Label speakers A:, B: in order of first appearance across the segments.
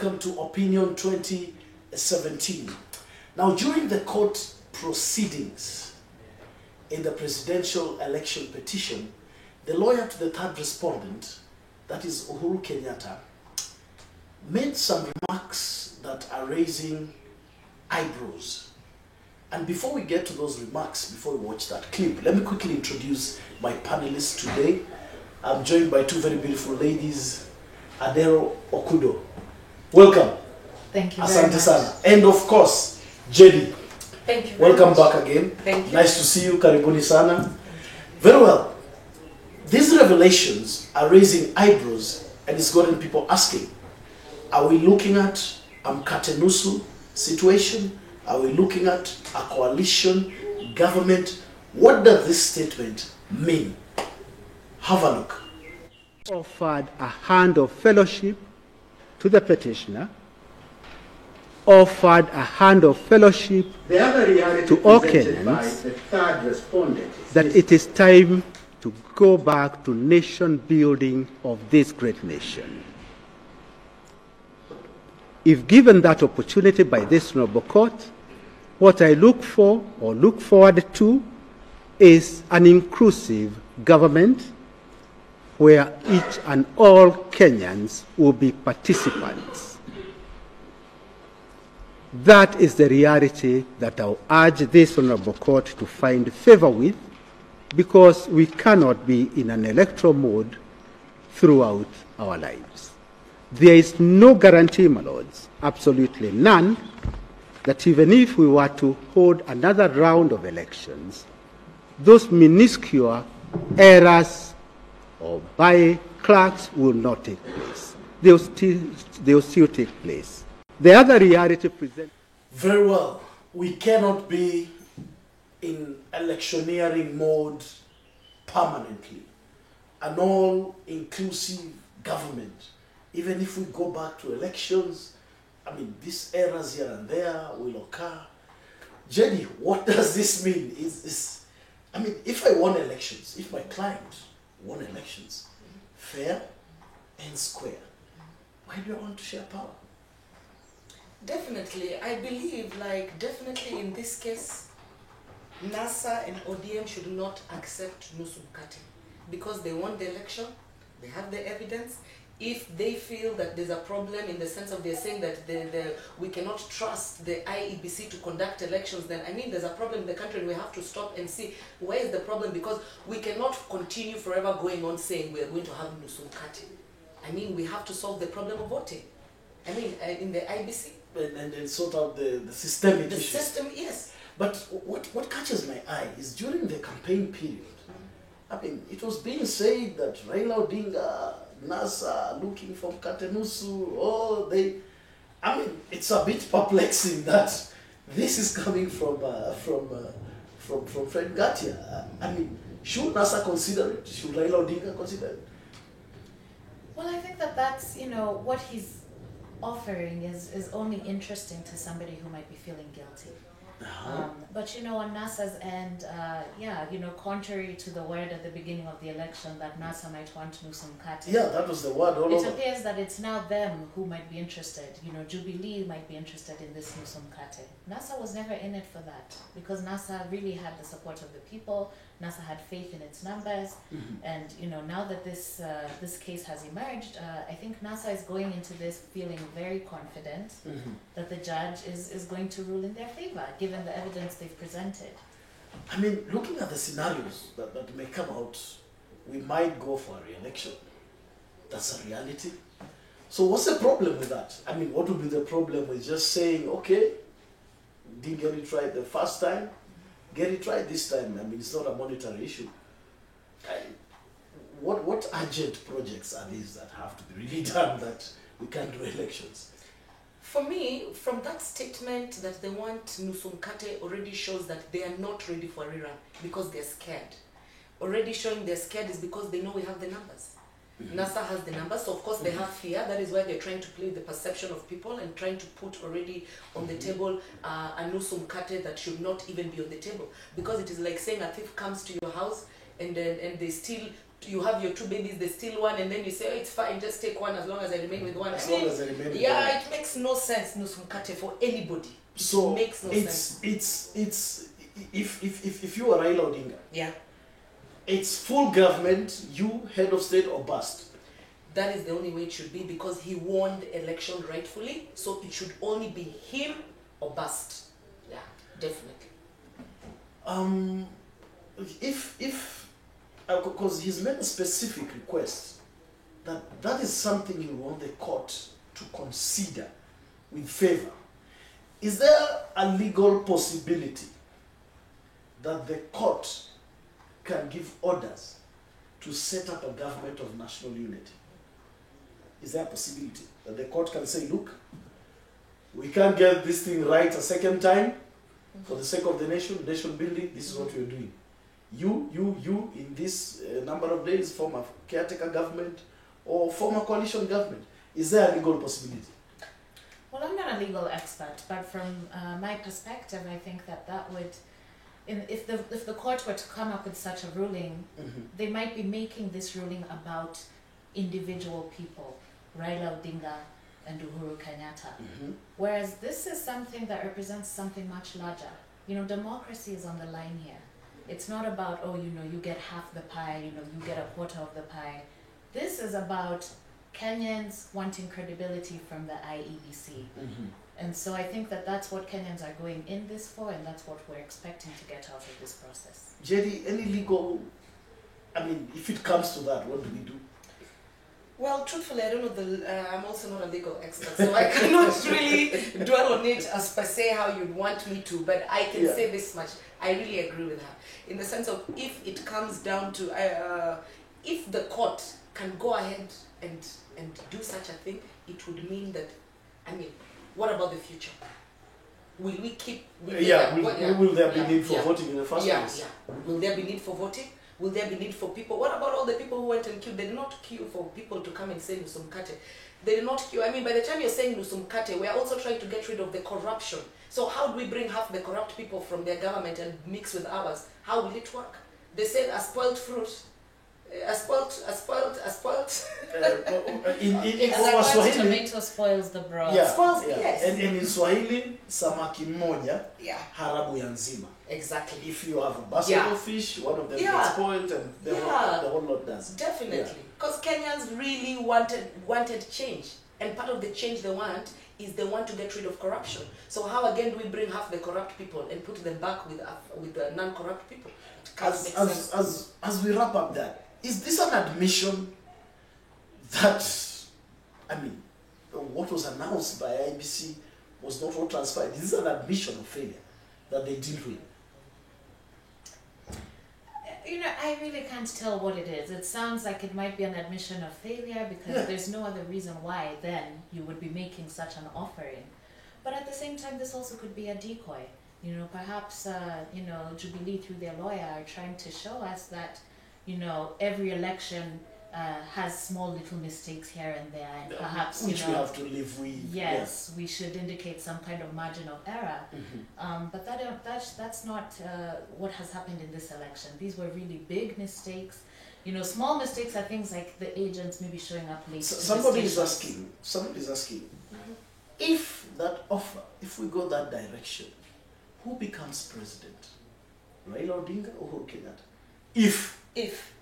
A: welcome to Opinion 2017. Now, during the court proceedings in the presidential election petition, the lawyer to the third respondent, that is Uhuru Kenyatta, made some remarks that are raising eyebrows. And before we get to those remarks, before we watch that clip, let me quickly introduce my panelists today. I'm joined by two very beautiful ladies, Adero Okudo. Welcome.
B: Thank you
A: Asante
B: very much.
A: sana. And of course, Jedi.
B: Thank you.
A: Welcome back again.
B: Thank you.
A: Nice to see you. Karibuni sana. Very well. These revelations are raising eyebrows and it's gotten people asking, are we looking at Mkate Nusu situation? Are we looking at a coalition government? What does this statement mean? Have a look.
C: Offered a hand of fellowship to the petitioner, offered a hand of fellowship to all Kenyans, that it is time to go back to nation building of this great nation. If given that opportunity by this noble court, what I look for or look forward to is an inclusive government where each and all Kenyans will be participants. That is the reality that I'll urge this honorable court to find favor with, because we cannot be in an electoral mode throughout our lives. There is no guarantee, my lords, absolutely none, that even if we were to hold another round of elections, those minuscule errors or by clerks will not take place. They will still take place. The other reality present.
A: Very well. We cannot be in electioneering mode permanently. An all-inclusive government. Even if we go back to elections, I mean, these errors here and there will occur. Jenny, what does this mean? I mean, if I won elections, if my client won elections, fair and square, why do I want to share power?
B: Definitely, I believe, definitely in this case, NASA and ODM should not accept Nusu Mkate because they won the election, they have the evidence. If they feel that there's a problem in the sense of they're saying that we cannot trust the IEBC to conduct elections, then I mean there's a problem in the country and we have to stop and see where is the problem, because we cannot continue forever going on saying we are going to have Nusu Mkate. I mean, we have to solve the problem of voting. I mean, in the IEBC.
A: And sort out the systemic
B: The
A: issues.
B: system, yes.
A: But what catches my eye is during the campaign period, I mean, it was being said that Raila Odinga, NASA looking for Mkate Nusu, I mean, it's a bit perplexing that this is coming from Fred Ngatia. I mean, should NASA consider it? Should Raila Odinga consider it?
D: Well, I think that's, what he's offering is only interesting to somebody who might be feeling guilty. But on NASA's end, contrary to the word at the beginning of the election that NASA might want Nusu Mkate.
A: Yeah, that was the word all over.
D: It appears that it's now them who might be interested. Jubilee might be interested in this Nusu Mkate. NASA was never in it for that because NASA really had the support of the people. NASA had faith in its numbers, and now that this case has emerged, I think NASA is going into this feeling very confident that the judge is going to rule in their favor, given the evidence they've presented.
A: I mean, looking at the scenarios that may come out, we might go for a re-election. That's a reality. So what's the problem with that? I mean, what would be the problem with just saying, okay, didn't get it right the first time, get it right this time? I mean, it's not a monetary issue. What urgent projects are these that have to be really done that we can't do elections?
B: For me, from that statement that they want Nusu Mkate already shows that they are not ready for a rerun because they're scared. Already showing they're scared is because they know we have the numbers. NASA has the numbers, so of course they have fear. That is why they're trying to play the perception of people and trying to put already on the table a Nusu Mkate that should not even be on the table. Because it is like saying a thief comes to your house and they still, you have your 2 babies, they steal one, and then you say, oh, it's fine, just take one as long as I remain with one.
A: As long as I remain with one.
B: Yeah, it makes no sense, Nusu Mkate, for anybody.
A: So
B: it makes no sense.
A: It's if you are Raila Odinga,
B: Yeah.
A: it's full government, you head of state or bust.
B: That is the only way it should be, because he won the election rightfully, so it should only be him or bust. Yeah, definitely.
A: Because he's made a specific request that is something you want the court to consider with favor. Is there a legal possibility that the court can give orders to set up a government of national unity? Is there a possibility that the court can say, look, we can't get this thing right a second time for the sake of the nation building, this is what we're doing. You in this number of days form a caretaker government or form a coalition government. Is there a legal possibility?
D: Well, I'm not a legal expert, but from my perspective, I think that would, if the court were to come up with such a ruling, they might be making this ruling about individual people, Raila Odinga and Uhuru Kenyatta. Whereas this is something that represents something much larger. You know, democracy is on the line here. It's not about, oh, you know, you get half the pie, you know, you get a quarter of the pie. This is about Kenyans wanting credibility from the IEBC. And so I think that's what Kenyans are going in this for, and that's what we're expecting to get out of this process.
A: JD, any legal, I mean, if it comes to that, what do we do?
B: Well, truthfully, I don't know, I'm also not a legal expert, so I cannot really dwell on it as per se how you'd want me to, but I can say this much. I really agree with her. In the sense of, if it comes down to, if the court can go ahead and do such a thing, it would mean that, I mean, what about the future? Will we keep...
A: Will there be need for voting in the first place?
B: Will there be need for voting? Will there be need for people? What about all the people who went and queued? They did not queue for people to come and say Nusu Mkate. They did not queue. I mean, by the time you're saying Nusu Mkate, we are also trying to get rid of the corruption. So how do we bring half the corrupt people from their government and mix with ours? How will it work? They said a spoiled fruit. A spoiled.
A: In
D: Swahili, tomato spoils the broth.
B: Spoils, yes.
A: And in Swahili, samaki moja,
B: yeah,
A: harabu ya nzima.
B: Exactly.
A: If you have a basket of fish, one of them gets spoiled, and the whole lot does.
B: Definitely. Because Kenyans really wanted change. And part of the change they want is they want to get rid of corruption. So how again do we bring half the corrupt people and put them back with the non-corrupt people?
A: As we wrap up that, is this an admission that, I mean, what was announced by IEBC was not what transpired? Is this an admission of failure that they didn't win?
D: You know, I really can't tell what it is. It sounds like it might be an admission of failure because there's no other reason why then you would be making such an offering. But at the same time, this also could be a decoy. You know, perhaps, you know, Jubilee through their lawyer are trying to show us that, you know, every election has small little mistakes here and there, and perhaps,
A: which
D: you know,
A: we have to live with.
D: Yes, we should indicate some kind of margin of error. But that's not what has happened in this election. These were really big mistakes. You know, small mistakes are things like the agents maybe showing up late.
A: Somebody is asking, if that offer, if we go that direction, who becomes president? Raila Odinga or Uhuru Kenyatta?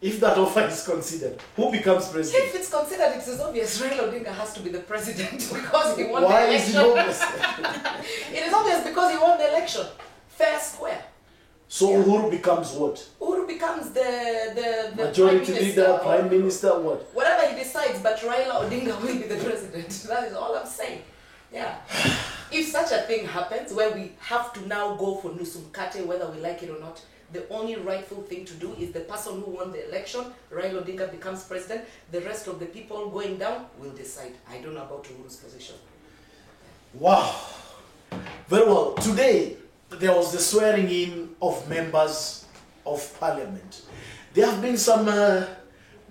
A: If that offer is considered, who becomes president?
B: If it's considered, it is obvious Raila Odinga has to be the president because he won
A: Why
B: the
A: is
B: election.
A: it obvious?
B: It is obvious because he won the election. Fair square.
A: So Uhuru becomes what?
B: Uhuru becomes the
A: majority leader, prime minister, what?
B: Whatever he decides, but Raila Odinga will be the president. That is all I'm saying. Yeah. If such a thing happens where we have to now go for Nusu Mkate, whether we like it or not, the only rightful thing to do is the person who won the election, Raila Odinga, becomes president. The rest of the people going down will decide. I don't know about Uhuru's position.
A: Wow. Very well. Today, there was the swearing in of members of parliament. There have been some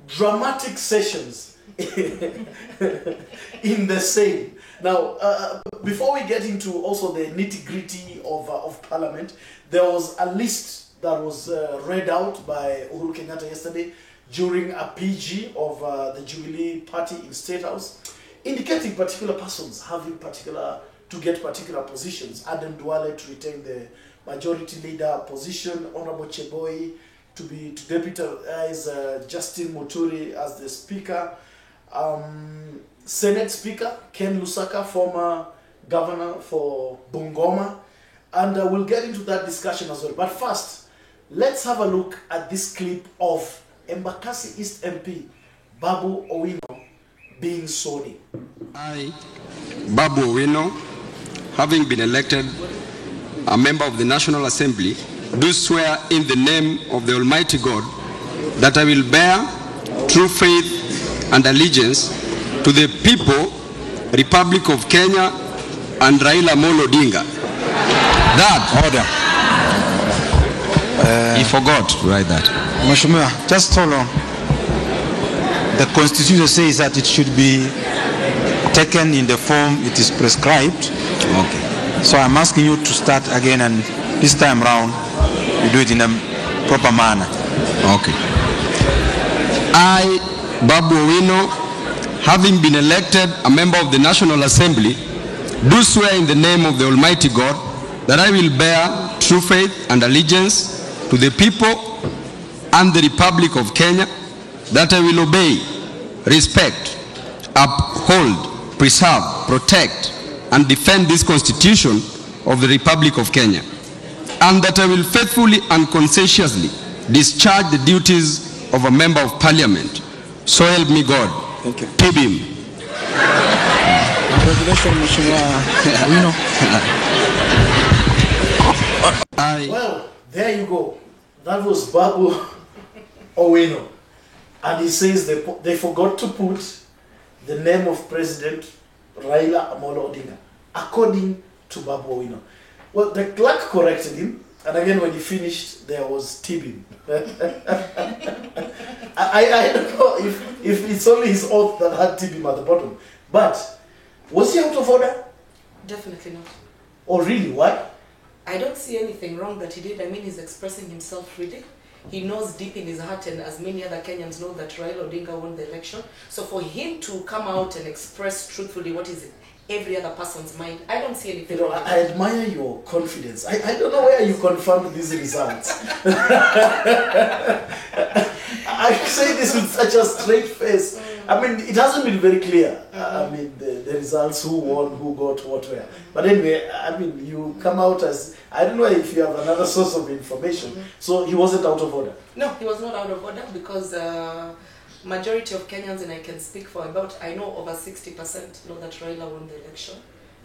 A: dramatic sessions in the same. Now, before we get into also the nitty-gritty of parliament, there was a list that was read out by Uhuru Kenyatta yesterday during a PG of the Jubilee Party in State House, indicating particular persons having to get particular positions. Adam Duale to retain the majority leader position, Honorable Cheboi to deputize Justin Muturi as the speaker, Senate Speaker Ken Lusaka, former governor for Bungoma, and we'll get into that discussion as well. But first, let's have a look at this clip of Embakasi East MP Babu Owino being sworn in.
E: I, Babu Owino, having been elected a member of the National Assembly, do swear in the name of the Almighty God that I will bear true faith and allegiance to the people, Republic of Kenya, and Raila Amolo Odinga. That order. He forgot to write that.
F: Mheshimiwa, just hold on. The Constitution says that it should be taken in the form it is prescribed.
E: Okay.
F: So I'm asking you to start again, and this time round, you do it in a proper manner.
E: Okay. I, Babu Owino, having been elected a member of the National Assembly, do swear in the name of the Almighty God that I will bear true faith and allegiance to the people and the Republic of Kenya, that I will obey, respect, uphold, preserve, protect, and defend this Constitution of the Republic of Kenya, and that I will faithfully and conscientiously discharge the duties of a member of Parliament. So help me God.
F: Thank you.
E: Tibim.
F: Congratulations, Mheshimiwa Owino.
A: Well, there you go. That was Babu Owino. And he says they forgot to put the name of President Raila Amolo Odinga, according to Babu Owino. Well, the clerk corrected him, and again when he finished, there was Tibin. I don't know if it's only his oath that had Tibin at the bottom. But, was he out of order?
B: Definitely not.
A: Oh really, why?
B: I don't see anything wrong that he did. I mean, he's expressing himself freely. He knows deep in his heart, and as many other Kenyans know, that Raila Odinga won the election. So for him to come out and express truthfully what is in every other person's mind, I don't see anything wrong.
A: I admire your confidence. I don't know where you confirmed these results. I say this with such a straight face. I mean, it hasn't been very clear. I mean, the results, who won, who got what, where. But anyway, I mean, you come out as, I don't know if you have another source of information. So he wasn't out of order.
B: No, he was not out of order, because majority of Kenyans, and I can speak for about, I know over 60% know that Raila won the election.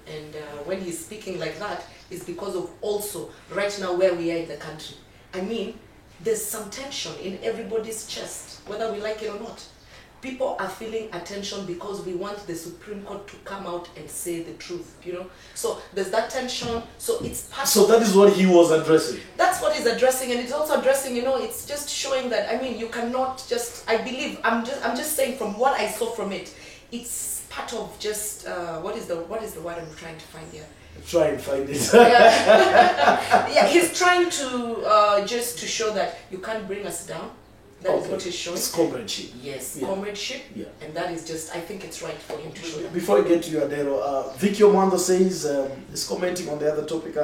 B: And when he's speaking like that, it's because of also right now where we are in the country. I mean, there's some tension in everybody's chest, whether we like it or not. People are feeling a tension because we want the Supreme Court to come out and say the truth, you know. So there's that tension. So it's part.
A: So that is what he was addressing.
B: That's what he's addressing, and it's also addressing, you know, it's just showing that, I mean, you cannot just, I believe, I'm just saying from what I saw from it, it's part of just what is the word I'm trying to find here?
A: Try and find it.
B: Yeah, he's trying to just to show that you can't bring us down. That is what he's showing.
A: It's comradeship.
B: Yes,
A: Yeah.
B: comradeship.
A: Yeah.
B: And that is just, I think it's right for him to show that.
A: Before I get to you, Adero, Vicky Omando says, is commenting on the other topic,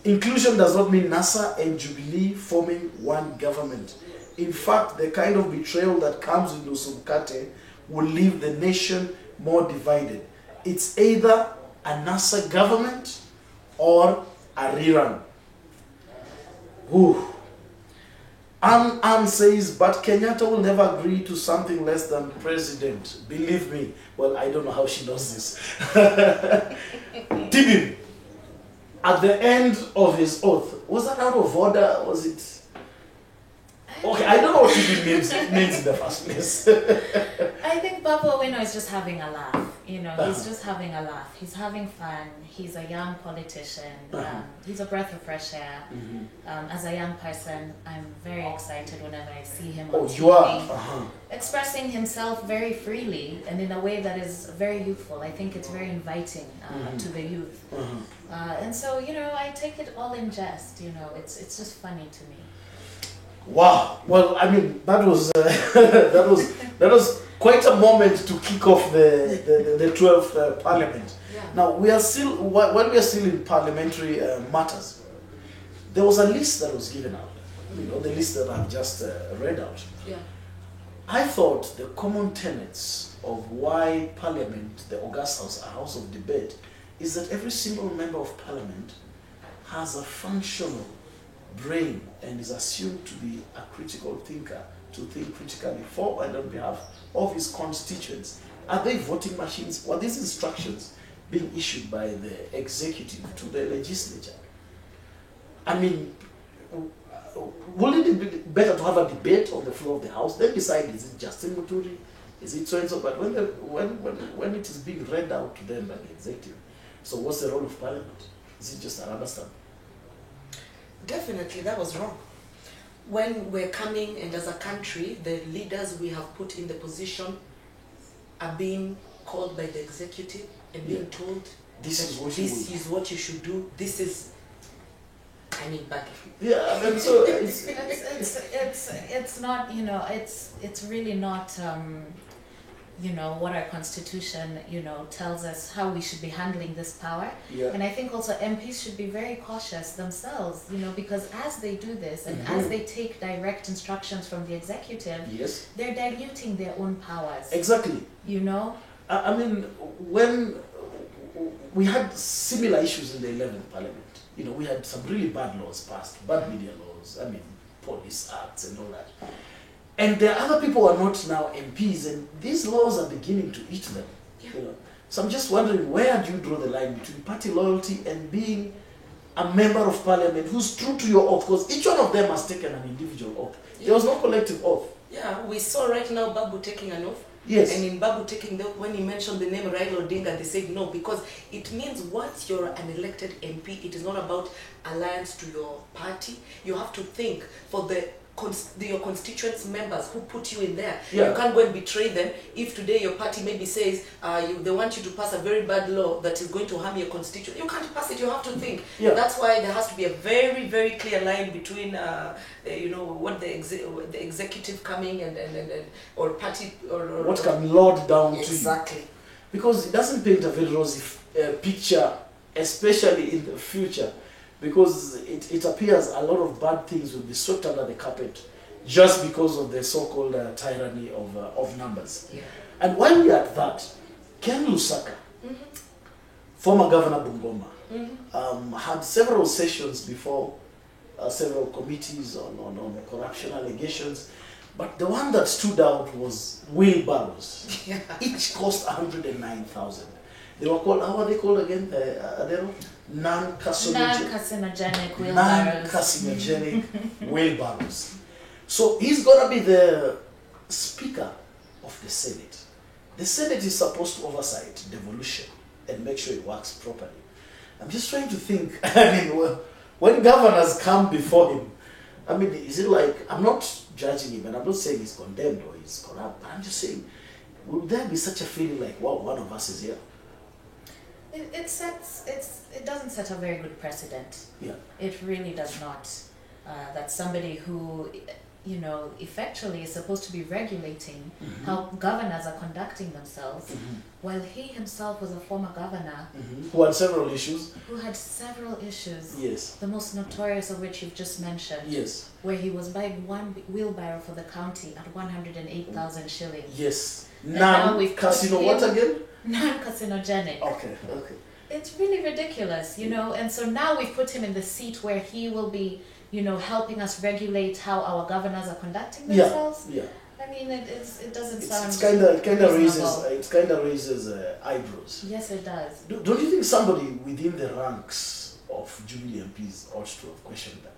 A: inclusion does not mean NASA and Jubilee forming one government. In fact, the kind of betrayal that comes with Nusumkate will leave the nation more divided. It's either a NASA government or a rerun. Whew. Anne says, but Kenyatta will never agree to something less than president. Believe me. Well, I don't know how she knows this. Tibim, at the end of his oath, was that out of order? Was it? Okay, I don't know what Tibim means in the first place.
D: I think Babu Owino is just having a laugh. You know, he's just having a laugh. He's having fun. He's a young politician. He's a breath of fresh air. As a young person, I'm very excited whenever I see him on TV,
A: you are?
D: expressing himself very freely and in a way that is very youthful. I think it's very inviting to the youth. And so, you know, I take it all in jest. You know, it's just funny to me.
A: Wow. Well, I mean, that was that was quite a moment to kick off the 12th Parliament.
B: Yeah.
A: Now we are still while we are still in parliamentary matters. There was a list that was given out. You know, the list that I've just read out.
B: Yeah.
A: I thought the common tenets of why Parliament, the August House, a house of debate, is that every single member of Parliament has a functional brain and is assumed to be a critical thinker, to think critically for and on behalf of his constituents. Are they voting machines? Were these instructions being issued by the executive to the legislature? I mean, wouldn't it be better to have a debate on the floor of the House, then decide, is it Justin Muturi, is it so-and-so? But when it is being read out to them by the executive, so what's the role of Parliament? Is it just a rubber stamp?
B: Definitely, that was wrong. When we're coming, and as a country, the leaders we have put in the position are being called by the executive and being told
A: This
B: that
A: is what
B: this
A: you
B: is what you should do. This is, I mean, back.
A: Yeah, I mean, so
D: It's not, you know, it's really not, you know, what our constitution, you know, tells us how we should be handling this power.
A: Yeah.
D: And I think also MPs should be very cautious themselves, you know, because as they do this and as they take direct instructions from the executive,
A: yes,
D: they're diluting their own powers,
A: exactly.
D: you know.
A: I mean, when we had similar issues in the 11th Parliament, you know, we had some really bad laws passed, bad media laws, I mean, police acts and all that. And the other people are not now MPs, and these laws are beginning to eat them.
B: Yeah.
A: You know? So I'm just wondering, where do you draw the line between party loyalty and being a member of Parliament who's true to your oath? Because each one of them has taken an individual oath. There was no collective oath.
B: Yeah, we saw right now Babu taking an oath.
A: Yes.
B: And in Babu taking the oath, when he mentioned the name Raila Odinga, they said no, because it means once you're an elected MP, it is not about alliance to your party. You have to think for your constituents members who put you in there.
A: Yeah.
B: You can't go and betray them. If today your party maybe says they want you to pass a very bad law that is going to harm your constituents, you can't pass it. You have to think.
A: Yeah.
B: That's why there has to be a very, very clear line between you know, what the executive coming and or party or
A: What can lord down to you?
B: exactly.
A: Because it doesn't paint a very rosy picture, especially in the future, because it appears a lot of bad things will be swept under the carpet just because of the so-called tyranny of numbers.
B: Yeah.
A: And while we're at that, Ken Lusaka, former Governor Bungoma, had several sessions before several committees on corruption allegations, but the one that stood out was wheelbarrows.
B: Yeah.
A: Each cost 109,000. They were called, how are they called again? Adero?
D: Non-carcinogenic wheelbarrows.
A: Non-carcinogenic wheelbarrows. So he's going to be the Speaker of the Senate. The Senate is supposed to oversight devolution and make sure it works properly. I'm just trying to think, I mean, when governors come before him, I mean, is it like, I'm not judging him and I'm not saying he's condemned or he's corrupt, but I'm just saying, would there be such a feeling like, wow, one of us is here?
D: It doesn't set a very good precedent.
A: Yeah.
D: It really does not. That somebody who, you know, effectually is supposed to be regulating how governors are conducting themselves, while he himself was a former governor
A: Who had several issues.
D: who had several issues.
A: Yes.
D: The most notorious of which you've just mentioned,
A: Yes.
D: where he was buying one wheelbarrow for the county at 108,000 shillings.
A: Yes.
D: now we've
A: Casino
D: put
A: what
D: him-
A: again?
D: Non-carcinogenic.
A: Okay, okay.
D: It's really ridiculous, you know, and so now we've put him in the seat where he will be, you know, helping us regulate how our governors are conducting themselves.
A: Yeah.
D: I mean, it doesn't
A: It's
D: sound.
A: it kind of
D: reasonable.
A: raises eyebrows.
D: Yes, it does.
A: Don't you think somebody within the ranks of Jubilee MPs ought to have questioned that?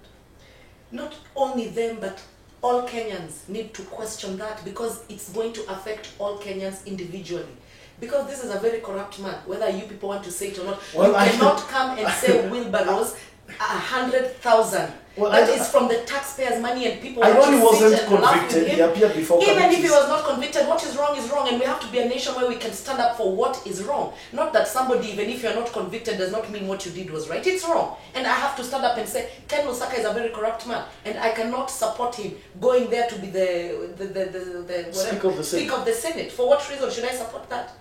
B: Not only them, but all Kenyans need to question that, because it's going to affect all Kenyans individually. Because this is a very corrupt man, whether you people want to say it or not.
A: Well,
B: you cannot come and say wheelbarrows 100,000.
A: Well,
B: that is from the taxpayers' money, and people
A: I
B: have
A: know
B: to
A: he wasn't
B: sit and laugh with
A: convicted.
B: him.
A: He appeared before
B: Even if he
A: committees.
B: was not convicted, what is wrong, and we have to be a nation where we can stand up for what is wrong. Not that somebody, even if you're not convicted, does not mean what you did was right. It's wrong. And I have to stand up and say, Ken Lusaka is a very corrupt man, and I cannot support him going there to be the Speaker of the Senate. For what reason should I support that?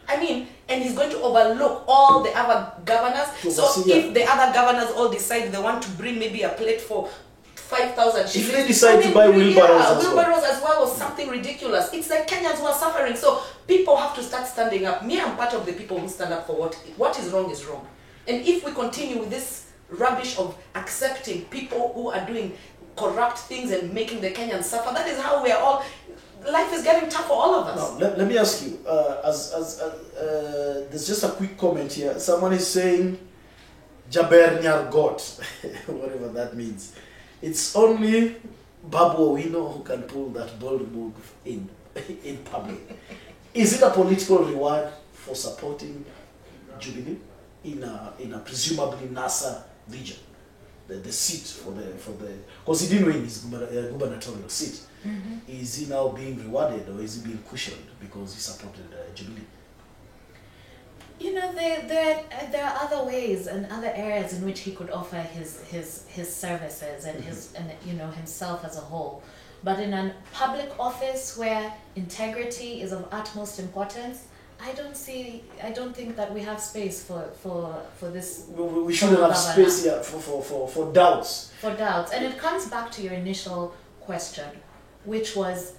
B: I mean, and he's going to overlook all the other governors. So if the other governors all decide they want to bring maybe a plate for 5,000 shillings.
A: If they decide to buy wheelbarrows
B: as well, or something ridiculous. It's like Kenyans who are suffering. So people have to start standing up. Me, I'm part of the people who stand up for what is wrong is wrong. And if we continue with this rubbish of accepting people who are doing corrupt things and making the Kenyans suffer, that is how we are all... Life is getting tough for all of us.
A: Now, let me ask you, there's just a quick comment here. Someone is saying, Jaber Nyar God, whatever that means. It's only Babu Owino who can pull that bold move in public. Is it a political reward for supporting Jubilee in a presumably NASA region? The seat for the because he didn't win his gubernatorial seat. Is he now being rewarded, or is he being cushioned because he supported Jubilee?
D: You know, there are other ways and other areas in which he could offer his services and himself as a whole. But in a public office where integrity is of utmost importance, I don't think that we have space for this.
A: We shouldn't have space here for doubts.
D: For doubts. And it comes back to your initial question, which was,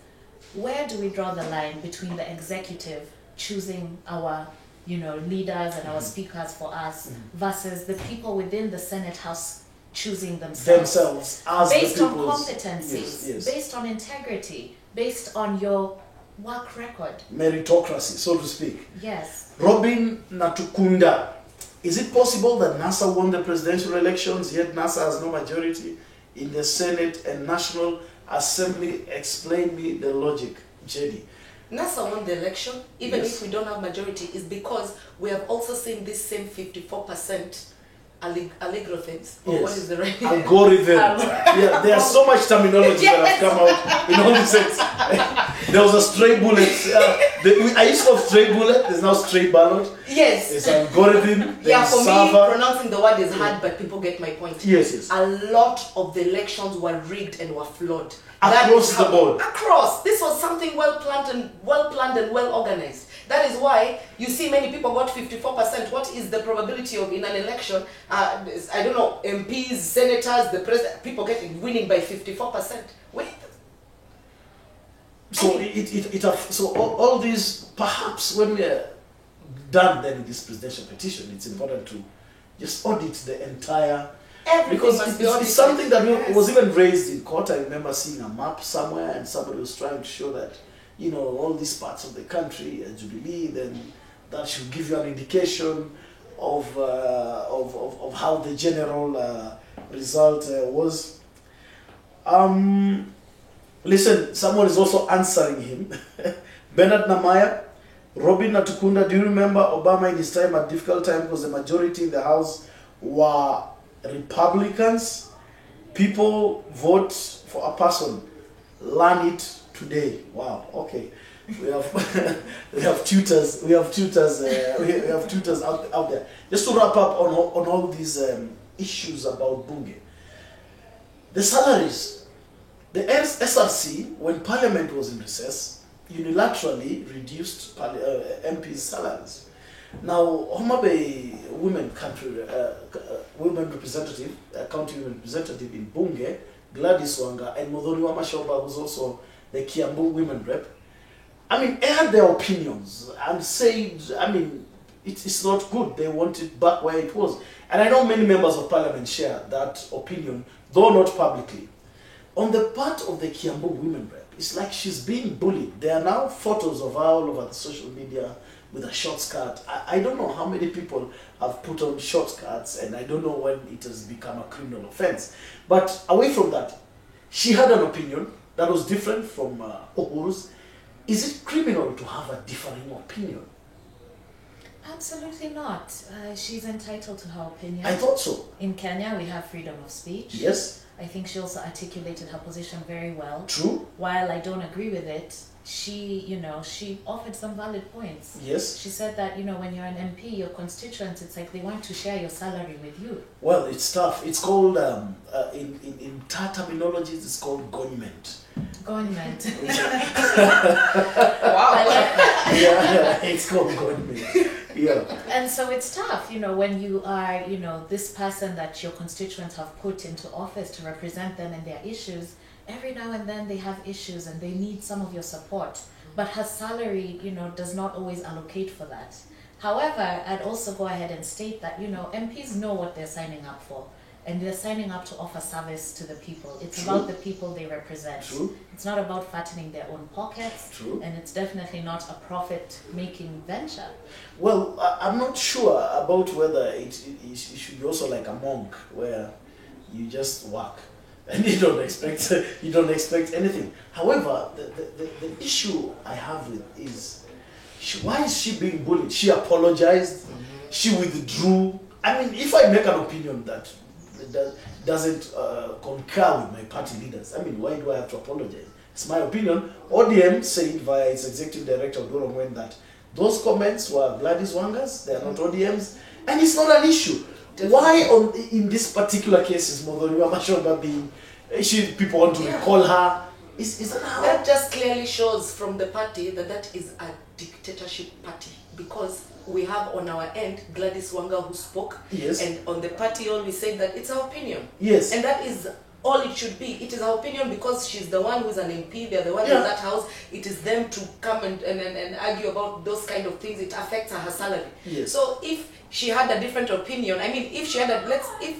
D: where do we draw the line between the executive choosing our leaders and our speakers for us versus the people within the Senate House choosing themselves as based on competencies, based on integrity, based on your work record.
A: Meritocracy, so to speak.
D: Yes.
A: Robin Natukunda, is it possible that NASA won the presidential elections, yet NASA has no majority in the Senate and National Assembly? Explain me the logic, JD.
B: NASA won the election, even if we don't have majority, is because we have also seen this same 54% algorithms. Or what is the right
A: algorithm? Yeah, there's so much terminology that have come out in all the sense. There was a stray bullet. I used to have stray bullet. There's now stray ballot.
B: Yes.
A: There's algorithm.
B: Yeah, for
A: server.
B: me, pronouncing the word is hard, but people get my point.
A: Yes.
B: A lot of the elections were rigged and were flawed.
A: Across the board.
B: Across. This was something well planned and well organized. That is why you see many people got 54%. What is the probability of in an election? I don't know, MPs, senators, the president, people winning by 54%. Wait. So
A: all these, perhaps when we are done then with this presidential petition, it's important to just audit the entire. Because it's something that was even raised in court. I remember seeing a map somewhere and somebody was trying to show that, all these parts of the country, Jubilee, then that should give you an indication of how the general result was. Listen, someone is also answering him. Bernard Namaya, Robin Natukunda, do you remember Obama in his time had a difficult time because the majority in the House were Republicans? People vote for a person. Learn it today. Wow. Okay. We have tutors. We have tutors out there. Just to wrap up on all these issues about Bunge. The salaries. The SRC, when Parliament was in recess, unilaterally reduced MPs' salaries. Now, Homa Bay women representative, county women representative in Bunge, Gladys Wanga, and Modoni Wamashoba, who's also the Kiambu women rep, aired their opinions and said, it's not good. They want it back where it was. And I know many members of Parliament share that opinion, though not publicly. On the part of the Kiambu women rep, it's like she's being bullied. There are now photos of her all over the social media with a short skirt. I don't know how many people have put on short skirts, and I don't know when it has become a criminal offense. But away from that, she had an opinion that was different from Uhuru's. Is it criminal to have a differing opinion?
D: Absolutely not. She's entitled to her opinion.
A: I thought so.
D: In Kenya, we have freedom of speech.
A: Yes.
D: I think she also articulated her position very well.
A: True.
D: While I don't agree with it, she offered some valid points.
A: Yes.
D: She said that, when you're an MP, your constituents, it's like they want to share your salary with you.
A: Well, it's tough. It's called, in TAR terminologies, it's called government.
D: Government.
B: Wow.
D: I like that.
A: Yeah, it's called government. Yeah.
D: And so it's tough, when you are, this person that your constituents have put into office to represent them and their issues. Every now and then they have issues and they need some of your support. But her salary, does not always allocate for that. However, I'd also go ahead and state that, MPs know what they're signing up for. And they're signing up to offer service to the people. It's
A: True.
D: about the people they represent.
A: True.
D: It's not about fattening their own pockets.
A: True.
D: And it's definitely not a profit-making venture.
A: Well, I'm not sure about whether it should be also like a monk where you just work and you don't expect anything. However, the issue I have with is why is she being bullied? She apologized. She withdrew. I mean, if I make an opinion that doesn't concur with my party leaders, I mean, why do I have to apologize? It's my opinion. ODM said via its executive director, Odoro Ngwen, that those comments were Gladys Wanga's, they are not ODM's, and it's not an issue. Why in this particular case is Modoniwa Mashomba being, people want to recall her? Is that how?
B: That just clearly shows from the party that is a dictatorship party, because we have on our end Gladys Wanga who spoke,
A: Yes.
B: and on the party always say that it's our opinion.
A: Yes.
B: And that is all it should be. It is our opinion because she's the one who's an MP, they're the one
A: Yeah.
B: in that house. It is them to come and argue about those kind of things. It affects her salary.
A: Yes.
B: So if she had a different opinion, I mean, if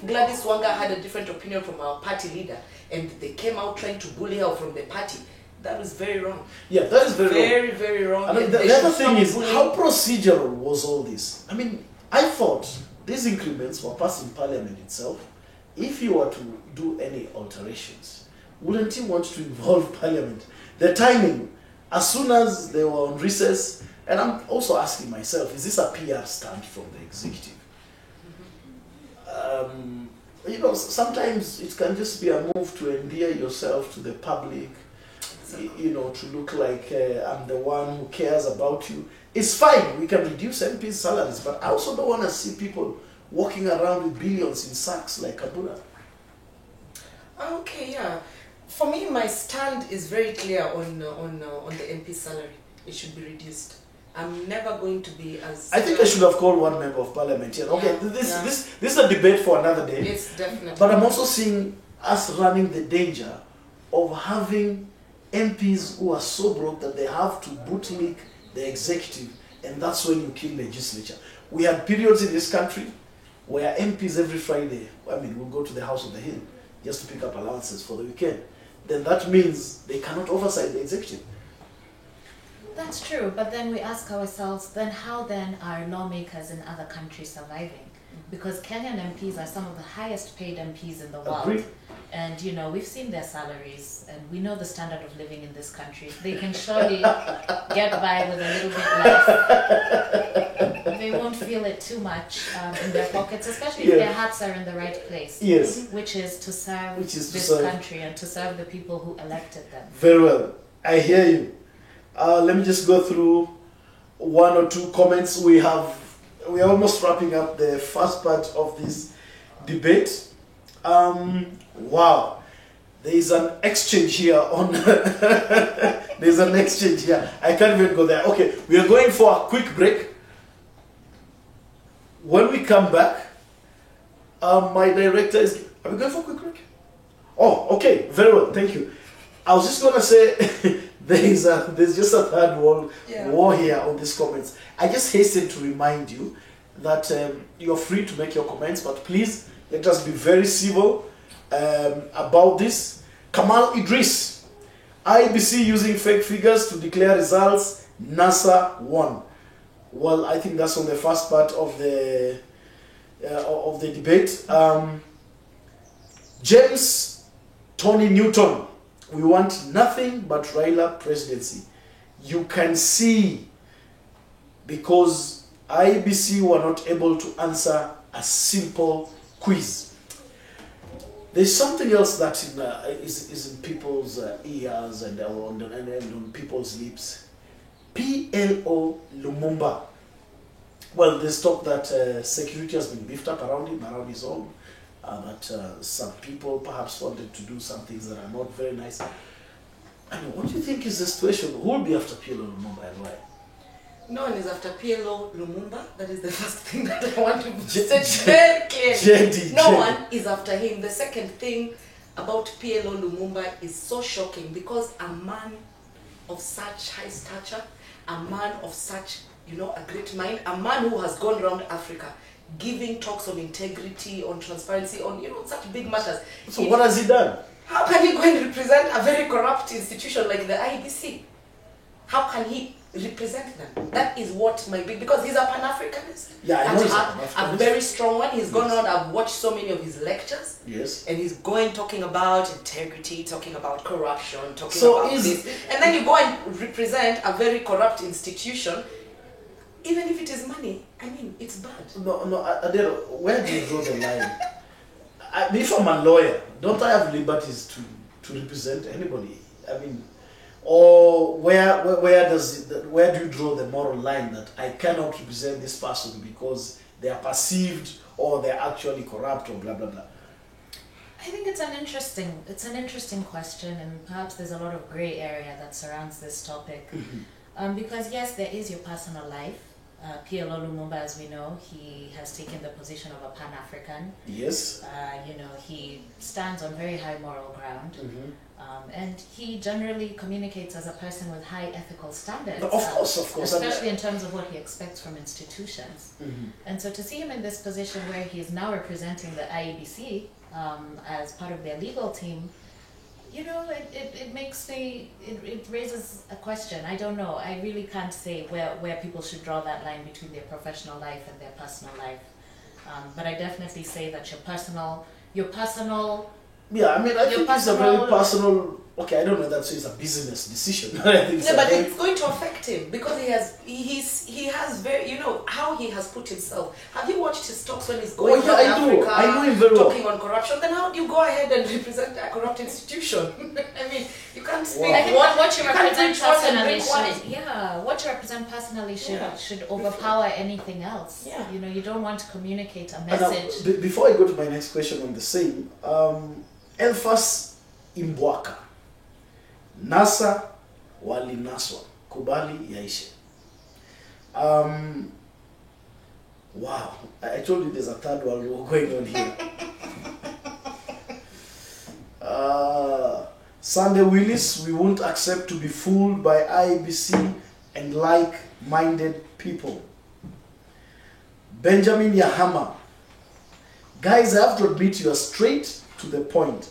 B: Gladys Wanga had a different opinion from our party leader and they came out trying to bully her from the party, that was very wrong.
A: Yeah, that is very wrong.
B: Very wrong.
A: I mean,
B: And
A: the
B: they
A: other
B: should
A: thing
B: stop
A: is,
B: bullying.
A: how procedural was all this? I mean, I thought these increments were passed in Parliament itself. If you were to do any alterations, wouldn't you want to involve Parliament? The timing, as soon as they were on recess, and I'm also asking myself, is this a PR stunt from the executive? Sometimes it can just be a move to endear yourself to the public, to look like I'm the one who cares about you. It's fine, we can reduce MP's salaries, but I also don't want to see people walking around with billions in sacks like Kabula.
B: Okay, yeah. For me, my stand is very clear on the MP salary. It should be reduced. I'm never going to be as.
A: I think I should have called one member of parliament here. Okay,
B: Yeah,
A: this is a debate for another day.
B: It's definitely.
A: But I'm also seeing us running the danger of having MPs who are so broke that they have to bootlick the executive, and that's when you kill legislature. We had periods in this country where MPs every Friday, will go to the House of the Hill just to pick up allowances for the weekend. Then that means they cannot oversight the executive.
D: That's true, but then we ask ourselves, then how then are lawmakers in other countries surviving? Because Kenyan MPs are some of the highest paid MPs in the world.
A: Agreed.
D: And we've seen their salaries and we know the standard of living in this country. They can surely get by with a little bit less. They won't feel it too much in their pockets, especially if their hearts are in the right place.
A: Yes.
D: Which is to serve this
A: serve.
D: country and to serve the people who elected them.
A: Very well. I hear you. Let me just go through one or two comments. We are almost wrapping up the first part of this debate. Wow. There is an exchange here on there's an exchange here. I can't even go there. Okay, we are going for a quick break. When we come back, my director is. Are we going for a quick break? Oh, okay, very well, thank you. I was just gonna say there's just a third war here on these comments. I just hasten to remind you that you're free to make your comments, but please let us be very civil about this. Kamal Idris, IEBC using fake figures to declare results. NASA won. Well, I think that's on the first part of the debate. James Tony Newton, we want nothing but Raila presidency. You can see, because IEBC were not able to answer a simple quiz. There's something else that is in people's ears and on people's lips. PLO Lumumba. Well, there's talk that security has been beefed up around him, around his home. That some people perhaps wanted to do some things that are not very nice. I mean, what do you think is the situation? Who will be after PLO Lumumba and why?
B: No one is after PLO Lumumba. That is the first thing that I want to say very clearly. No one is after him. The second thing about PLO Lumumba is so shocking because a man of such high stature, a man of such, a great mind, a man who has gone around Africa giving talks on integrity, on transparency, on, such big matters.
A: So what has he done?
B: How can he go and represent a very corrupt institution like the IEBC? How can he represent them? That is what my big, because he's a Pan-Africanist.
A: Yeah, I know he's
B: a very strong one. He's gone around, I've watched so many of his lectures.
A: Yes.
B: And he's talking about integrity, talking about corruption, talking about this. And then you go and represent a very corrupt institution. Even if it is money, I mean, it's bad.
A: No, Adele, where do you draw the line? If I'm a lawyer, don't I have liberties to represent anybody? I mean, or where do you draw the moral line that I cannot represent this person because they are perceived or they're actually corrupt or blah blah blah?
D: I think it's an interesting question, and perhaps there's a lot of gray area that surrounds this topic. Because yes, there is your personal life. PLO Lumumba, as we know, he has taken the position of a Pan-African.
A: Yes.
D: He stands on very high moral ground. And he generally communicates as a person with high ethical standards.
A: Of course.
D: Especially in terms of what he expects from institutions. And so to see him in this position where he is now representing the IEBC as part of their legal team, it raises a question. I don't know. I really can't say where people should draw that line between their professional life and their personal life. But I definitely say that your personal.
A: Yeah, I mean, I think it's a very personal. Okay, I don't know that it's a business decision. I think
B: but it's going to affect him because he has very, how he has put himself. Have you watched his talks when he's going around Africa,
A: I know him very well.
B: talking on corruption? Then how do you go ahead and represent a corrupt institution? I mean, you can't speak.
D: I think what you represent personally should overpower anything else.
B: Yeah.
D: You don't want to communicate a message.
A: Now, before I go to my next question on the same, Elfas Imbwaka. NASA walinaswa, kubali yaishe. Wow, I told you there's a third world war going on here. Sunday Willis, we won't accept to be fooled by IEBC and like-minded people. Benjamin Yahama, guys, I have to admit you are straight to the point.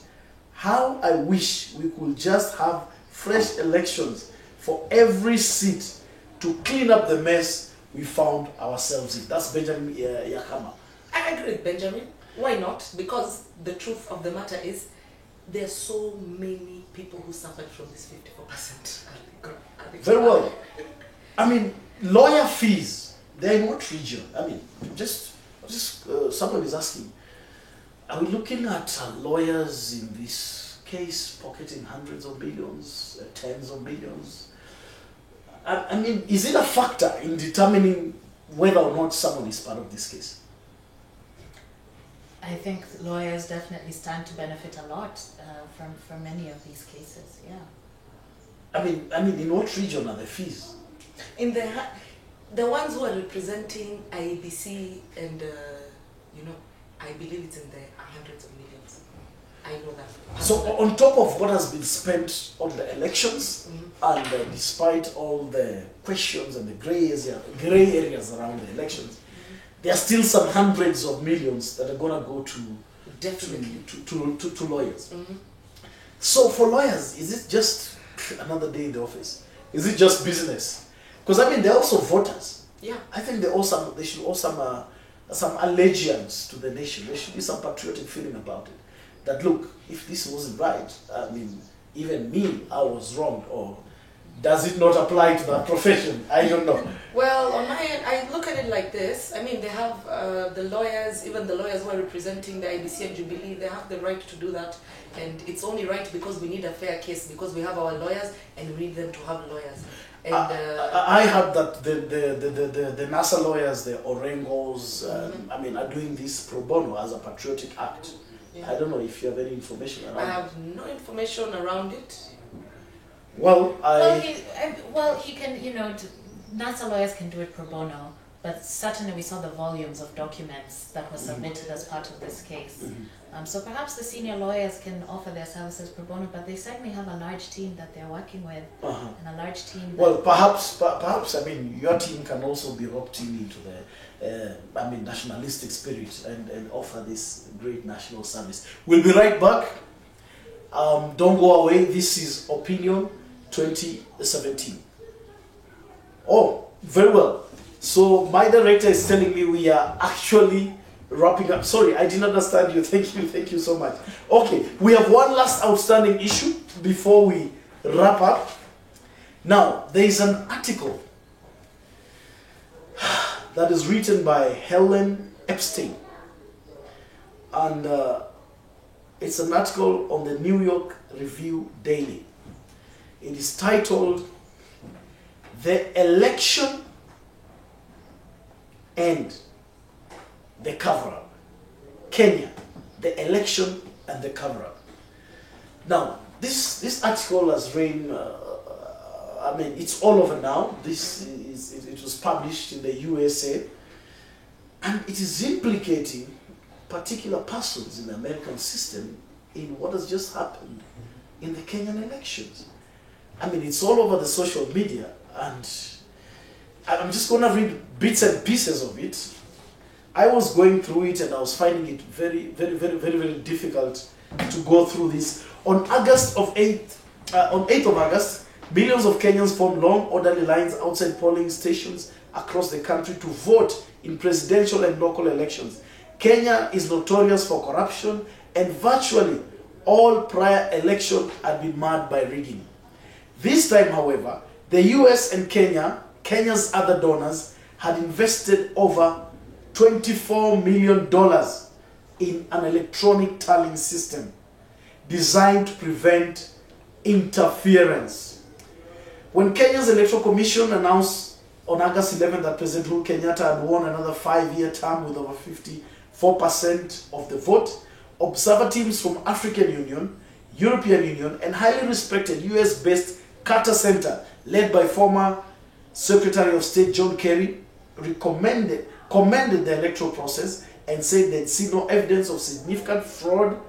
A: How I wish we could just have fresh elections for every seat to clean up the mess we found ourselves in. That's Benjamin Yahama.
B: I agree with Benjamin. Why not? Because the truth of the matter is there are so many people who suffered from this 54%.
A: Very well. I mean, lawyer fees, they're in what region? I mean, just someone is asking, are we looking at lawyers in this case pocketing hundreds of millions, tens of millions? I mean, is it a factor in determining whether or not someone is part of this case?
D: I think lawyers definitely stand to benefit a lot from many of these cases. Yeah. I
A: mean, in what region are the fees?
B: In the ones who are representing IEBC and I believe it's in the hundreds of millions. I know that.
A: So on top of what has been spent on the elections, and despite all the questions and the gray areas around the elections, there are still some hundreds of millions that are going to go to lawyers. So for lawyers, is it just another day in the office? Is it just business? Because I mean, they're also voters.
B: Yeah.
A: I think they should owe some allegiance to the nation. There should be some patriotic feeling about it. That look, if this wasn't right, I mean, even me, I was wrong, or does it not apply to that profession? I don't know.
B: Well, on my end, I look at it like this. I mean, they have the lawyers, even the lawyers who are representing the IBC and Jubilee, they have the right to do that. And it's only right because we need a fair case, because we have our lawyers and we need them to have lawyers. And
A: I heard that the NASA lawyers, the Orengos, I mean, are doing this pro bono as a patriotic act.
B: Yeah.
A: I don't know if you have any information around
B: I have no information around it.
A: Well,
D: he can, NASA lawyers can do it pro bono, but certainly we saw the volumes of documents that were submitted as part of this case. So perhaps the senior lawyers can offer their services pro bono, but they certainly have a large team that they're working with, and a large team.
A: Well, perhaps, I mean, your team can also be roped into the, nationalistic spirit and offer this great national service. We'll be right back. Don't go away. This is Opinion 2017. Oh, very well. So my director is telling me we are actually wrapping up. Sorry, I didn't understand you. Thank you so much. Okay, we have one last outstanding issue before we wrap up. Now, there is an article that is written by Helen Epstein, and it's an article on the New York Review Daily. It is titled "The Election and the Cover-Up." Kenya, the election and the cover-up. Now, this article has reigned, it's all over now. It was published in the USA, and it is implicating particular persons in the American system in what has just happened in the Kenyan elections. I mean, it's all over the social media, and I'm just going to read bits and pieces of it. I was going through it and I was finding it very, very, very, very, very difficult to go through this. On 8th of August, millions of Kenyans formed long, orderly lines outside polling stations across the country to vote in presidential and local elections. Kenya is notorious for corruption, and virtually all prior elections had been marred by rigging. This time, however, the US and Kenya's other donors, had invested over $24 million in an electronic tallying system designed to prevent interference. When Kenya's Electoral Commission announced on August 11 that President Uhuru Kenyatta had won another 5-year term with over 54% of the vote, observer teams from African Union, European Union, and highly respected US-based Carter Center, led by former Secretary of State John Kerry, commended the electoral process and said they'd seen no evidence of significant fraud.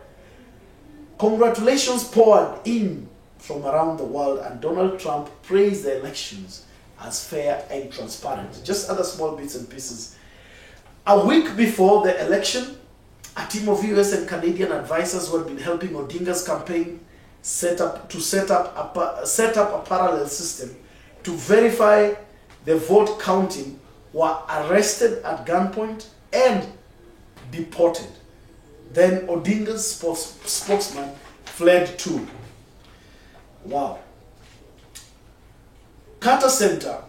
A: Congratulations poured in from around the world, and Donald Trump praised the elections as fair and transparent. Just other small bits and pieces. A week before the election, a team of US and Canadian advisors who had been helping Odinga's campaign set up a parallel system to verify the vote counting were arrested at gunpoint and deported. Then Odinga's spokesman fled too. Wow. Carter Center,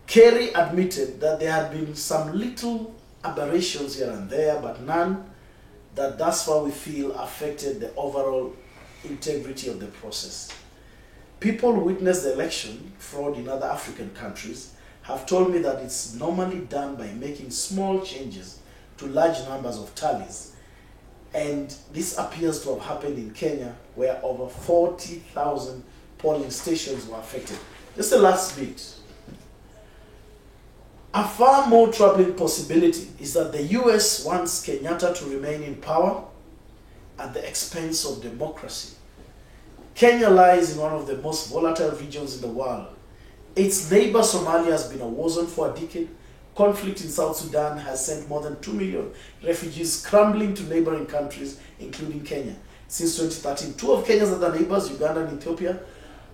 A: Kerry admitted that there had been some little aberrations here and there, but none that thus far we feel affected the overall integrity of the process. People who witnessed the election fraud in other African countries have told me that it's normally done by making small changes to large numbers of tallies. And this appears to have happened in Kenya, where over 40,000 polling stations were affected. Just the last bit. A far more troubling possibility is that the US wants Kenyatta to remain in power at the expense of democracy. Kenya lies in one of the most volatile regions in the world. Its neighbor Somalia has been a war zone for a decade. Conflict in South Sudan has sent more than 2 million refugees scrambling to neighboring countries, including Kenya. Since 2013, two of Kenya's other neighbors, Uganda and Ethiopia,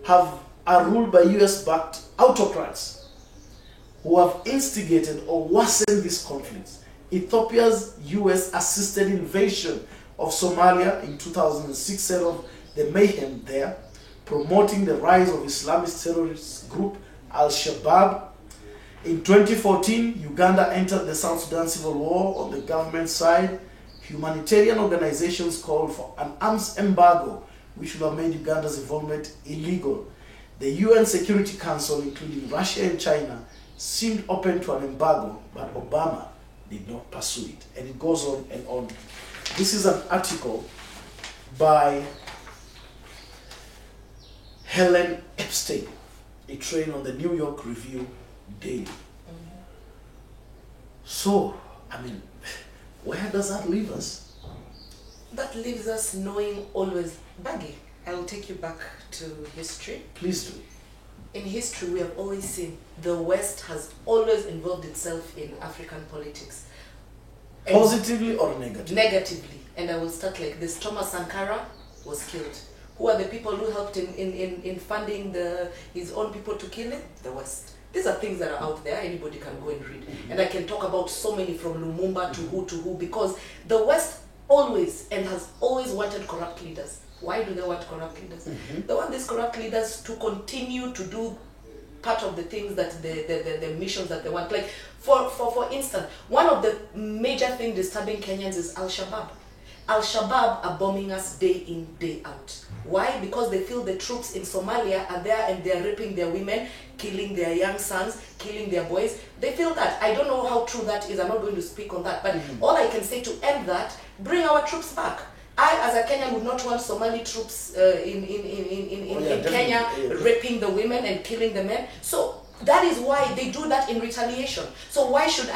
A: are ruled by US-backed autocrats who have instigated or worsened these conflicts. Ethiopia's US-assisted invasion of Somalia in 2006 set off the mayhem there, promoting the rise of Islamist terrorist group Al-Shabaab. In 2014, Uganda entered the South Sudan Civil War on the government side. Humanitarian organizations called for an arms embargo, which would have made Uganda's involvement illegal. The UN Security Council, including Russia and China, seemed open to an embargo, but Obama did not pursue it. And it goes on and on. This is an article by Helen Epstein. It trained on the New York Review Daily. So, I mean, where does that leave us?
B: That leaves us knowing always, Baggy, I'll take you back to history.
A: Please do.
B: In history, we have always seen the West has always involved itself in African politics. And
A: Positively or negatively?
B: negatively. And I will start like this. Thomas Sankara was killed. Who are the people who helped in funding his own people to kill him? The West. These are things that are out there. Anybody can go and read. And I can talk about so many from Lumumba to who, because the West always and has always wanted corrupt leaders. Why do they want corrupt leaders? They want these corrupt leaders to continue to do part of the things that the missions that they want. Like for instance, one of the major things disturbing Kenyans is Al-Shabaab. Al-Shabaab are bombing us day in, day out. Why? Because they feel the troops in Somalia are there and they're raping their women, killing their young sons, killing their boys. They feel that. I don't know how true that is. I'm not going to speak on that. But all I can say to end that, bring our troops back. I, as a Kenyan, would not want Somali troops in Kenya raping the women and killing the men. So that is why they do that in retaliation. So why should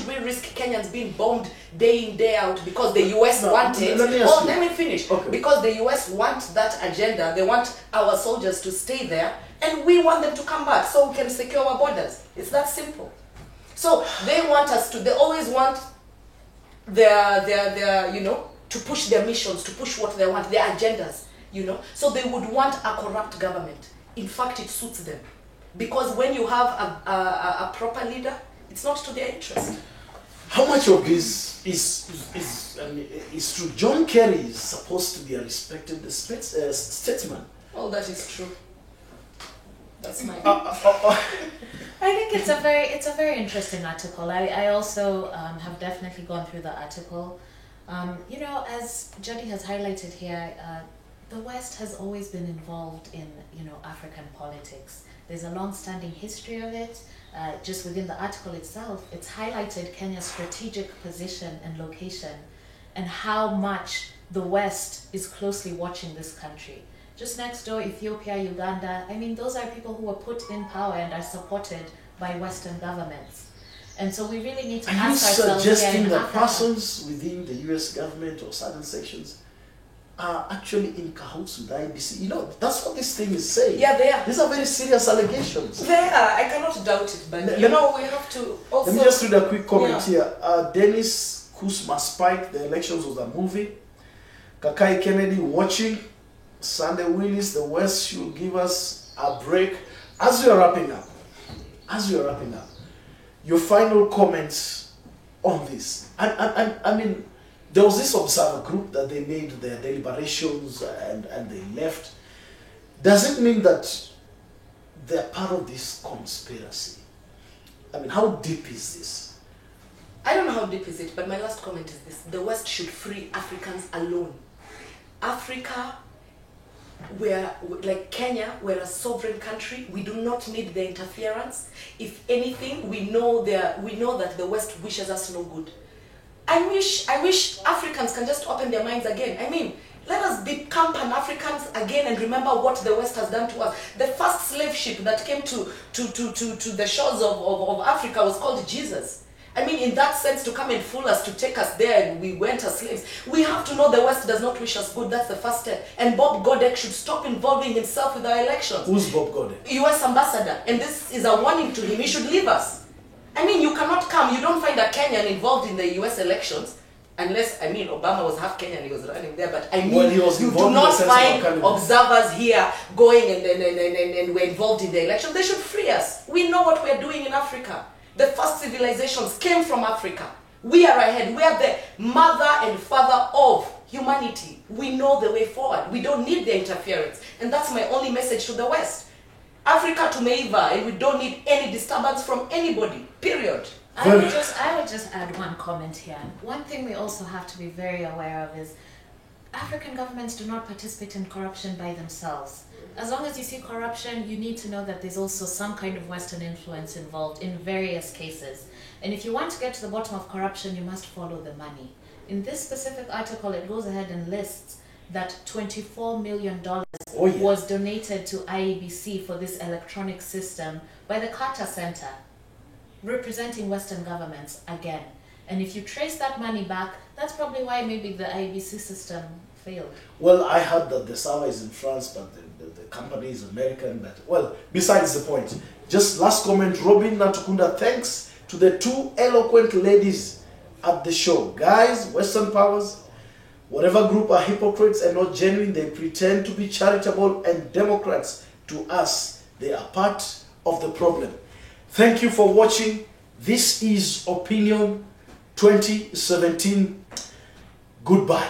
B: we risk Kenyans being bombed day in, day out because the US want it? Let me finish.
A: Okay.
B: Because the US want that agenda. They want our soldiers to stay there and we want them to come back so we can secure our borders. It's that simple. So they want us to, they always want their to push their missions, to push what they want, their agendas, So they would want a corrupt government. In fact, it suits them. Because when you have a proper leader, it's not to their interest.
A: How much of this is true? John Kerry is supposed to be a respected statesman.
B: All that is true. That's my
D: I think it's a very interesting article. I also have definitely gone through the article. As Jody has highlighted here, the West has always been involved in African politics. There's a long-standing history of it. Just within the article itself, it's highlighted Kenya's strategic position and location and how much the West is closely watching this country. Just next door, Ethiopia, Uganda, those are people who were put in power and are supported by Western governments. And so we really need to ask ourselves here in
A: suggesting that
D: Africa,
A: persons within the US government or certain sections are actually in cahoots with IBC? That's what this thing is saying.
B: Yeah, they are.
A: These are very serious allegations.
B: They are. I cannot doubt it. But we have to also...
A: Let me just read a quick comment here. Dennis Kusma Spike, the elections was a movie. Kakai Kennedy watching. Sunday Willis, the West should give us a break. As we are wrapping up, your final comments on this. There was this observer group that they made their deliberations and they left. Does it mean that they're part of this conspiracy? How deep is this?
B: I don't know how deep is it, but my last comment is this. The West should free Africans alone. Africa, like Kenya, we're a sovereign country. We do not need their interference. If anything, we know that the West wishes us no good. I wish Africans can just open their minds again. Let us become Pan-Africans again and remember what the West has done to us. The first slave ship that came to the shores of Africa was called Jesus. In that sense, to come and fool us, to take us there and we went as slaves. We have to know the West does not wish us good. That's the first step. And Bob Godek should stop involving himself with our elections.
A: Who's Bob Godek?
B: US ambassador. And this is a warning to him. He should leave us. You cannot come. You don't find a Kenyan involved in the US elections. Unless, Obama was half Kenyan, he was running there. But you do not find observers here going and we're involved in the election. They should free us. We know what we're doing in Africa. The first civilizations came from Africa. We are ahead. We are the mother and father of humanity. We know the way forward. We don't need their interference. And that's my only message to the West. Africa tumeiva, and we don't need any disturbance from anybody, period.
D: I would just add one comment here. One thing we also have to be very aware of is African governments do not participate in corruption by themselves. As long as you see corruption, you need to know that there's also some kind of Western influence involved in various cases. And if you want to get to the bottom of corruption, you must follow the money. In this specific article, it goes ahead and lists that $24 million was donated to IEBC for this electronic system by the Carter Center, representing Western governments again. And if you trace that money back, that's probably why maybe the IEBC system failed.
A: Well, I heard that the server is in France, but the company is American. But, well, besides the point, just last comment, Robin Natukunda, thanks to the two eloquent ladies at the show. Guys, Western powers, whatever group are hypocrites and not genuine, they pretend to be charitable and Democrats. To us, they are part of the problem. Thank you for watching. This is Opinion 2017. Goodbye.